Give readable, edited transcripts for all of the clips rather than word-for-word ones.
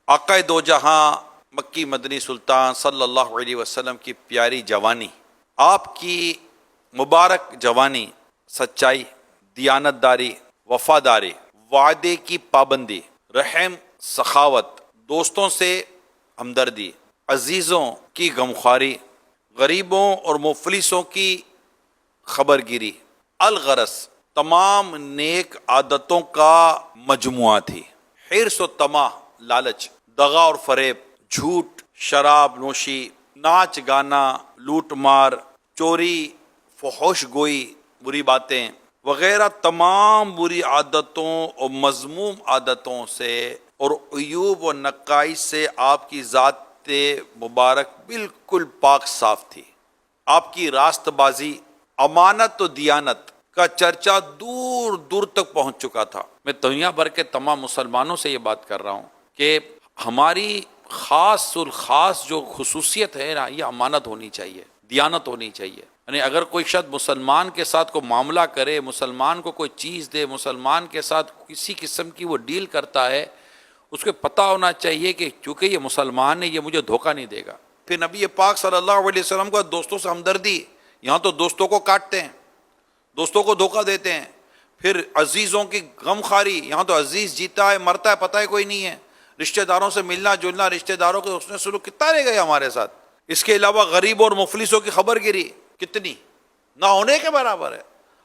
آقا دو جہاں مکی مدنی سلطان صلی اللہ علیہ وسلم کی پیاری جوانی، آپ کی مبارک جوانی سچائی، دیانتداری، وفاداری، وعدے کی پابندی، رحم، سخاوت، دوستوں سے ہمدردی، عزیزوں کی غمخواری، غریبوں اور مفلسوں کی خبرگیری، الغرض تمام نیک عادتوں کا مجموعہ تھی۔ حرص و طمع، لالچ، دغا اور فریب، جھوٹ، شراب نوشی، ناچ گانا، لوٹ مار، چوری، فحش گوئی، بری باتیں وغیرہ تمام بری عادتوں اور مذموم عادتوں سے اور عیوب و نقائص سے آپ کی ذات مبارک بالکل پاک صاف تھی۔ آپ کی راست بازی، امانت و دیانت کا چرچا دور دور تک پہنچ چکا تھا۔ میں دنیا بھر کے تمام مسلمانوں سے یہ بات کر رہا ہوں کہ ہماری خاص الخاص جو خصوصیت ہے نا، یہ امانت ہونی چاہیے، دیانت ہونی چاہیے۔ یعنی اگر کوئی شخص مسلمان کے ساتھ کوئی معاملہ کرے، مسلمان کو کوئی چیز دے، مسلمان کے ساتھ کسی قسم کی وہ ڈیل کرتا ہے، اس کو پتہ ہونا چاہیے کہ چونکہ یہ مسلمان ہے، یہ مجھے دھوکہ نہیں دے گا۔ پھر نبی پاک صلی اللہ علیہ وسلم کا دوستوں سے ہمدردی، یہاں تو دوستوں کو کاٹتے ہیں، دوستوں کو دھوکہ دیتے ہیں۔ پھر عزیزوں کی غمخواری، یہاں تو عزیز جیتا ہے مرتا ہے پتہ ہی کوئی نہیں ہے۔ رشتہ داروں سے ملنا جلنا، رشتہ داروں کے حسن سلوک کتنا رہ گیا ہمارے ساتھ۔ اس کے علاوہ غریبوں اور مفلسوں کی خبر گیری کتنی، نہ ہونے کے برابر ہے۔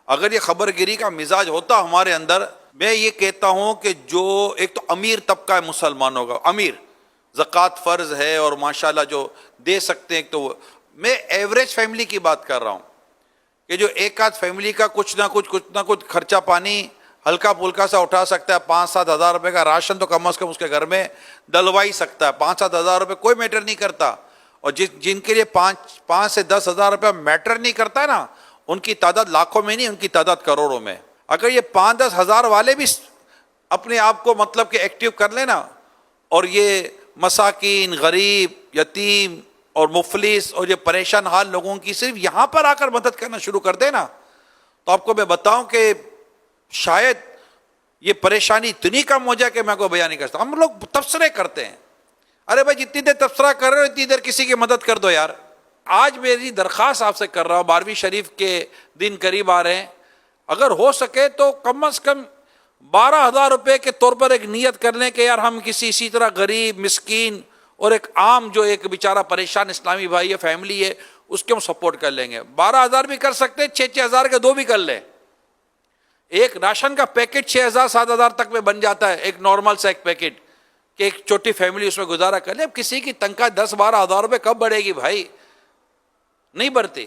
اگر یہ خبر گیری کا مزاج ہوتا ہمارے اندر، میں یہ کہتا ہوں کہ جو ایک تو امیر طبقہ ہے مسلمانوں کا، امیر زکوٰۃ فرض ہے اور ماشاءاللہ جو دے سکتے ہیں، تو میں ایوریج فیملی کی بات کر رہا ہوں کہ جو ایک آدھ فیملی کا کچھ نہ کچھ خرچہ پانی ہلکا پھلکا سا اٹھا سکتا ہے، 5-7 ہزار روپے کا راشن تو کم از کم اس کے گھر میں ڈلوا ہی سکتا ہے۔ 5-7 ہزار روپے کوئی میٹر نہیں کرتا، اور جن کے لیے 5 سے 10 ہزار روپے میٹر نہیں کرتا ہے نا، ان کی تعداد لاکھوں میں نہیں، ان کی تعداد کروڑوں میں۔ اگر یہ 5-10 ہزار والے بھی اپنے آپ کو مطلب کہ ایکٹیو کر لینا، اور یہ مساکین، غریب، یتیم اور مفلس اور یہ پریشان حال لوگوں کی صرف یہاں پر آ کر مدد کرنا شروع کر دے نا، تو آپ کو میں بتاؤں کہ شاید یہ پریشانی اتنی کم ہو جائے کہ میں کو بیان نہیں کر سکتا۔ ہم لوگ تبصرے کرتے ہیں، ارے بھائی جتنی دیر تبصرہ کر رہے ہو اتنی دیر کسی کی مدد کر دو یار۔ آج میری درخواست آپ سے کر رہا ہوں، 12ویں شریف کے دن قریب آ رہے ہیں، اگر ہو سکے تو کم از کم 12,000 روپے کے طور پر ایک نیت کر لیں کہ یار ہم کسی اسی طرح غریب، مسکین اور ایک عام جو ایک بیچارہ پریشان اسلامی بھائی ہے، فیملی ہے، اس کے ہم سپورٹ کر لیں گے۔ 12,000 بھی کر سکتے، 6-6 ہزار کے 2 بھی کر لیں۔ ایک راشن کا پیکٹ 6,000-7,000 تک میں بن جاتا ہے، ایک نارمل سا ایک پیکٹ، کہ ایک چھوٹی فیملی اس میں گزارا کر لے۔ اب کسی کی تنخواہ 10-12 ہزار روپے کب بڑھے گی بھائی؟ نہیں بڑھتی۔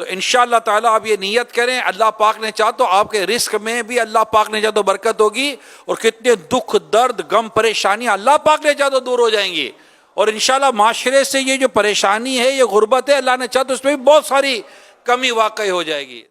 تو انشاءاللہ تعالیٰ آپ یہ نیت کریں، اللہ پاک نے چاہ تو آپ کے رزق میں بھی اللہ پاک نے چاہ تو برکت ہوگی، اور کتنے دکھ، درد، غم، پریشانیاں اللہ پاک نے چاہ تو دور ہو جائیں گی، اور انشاءاللہ معاشرے سے یہ جو پریشانی ہے، یہ غربت ہے، اللہ نے چاہ تو اس میں بھی بہت ساری کمی واقع ہو جائے گی۔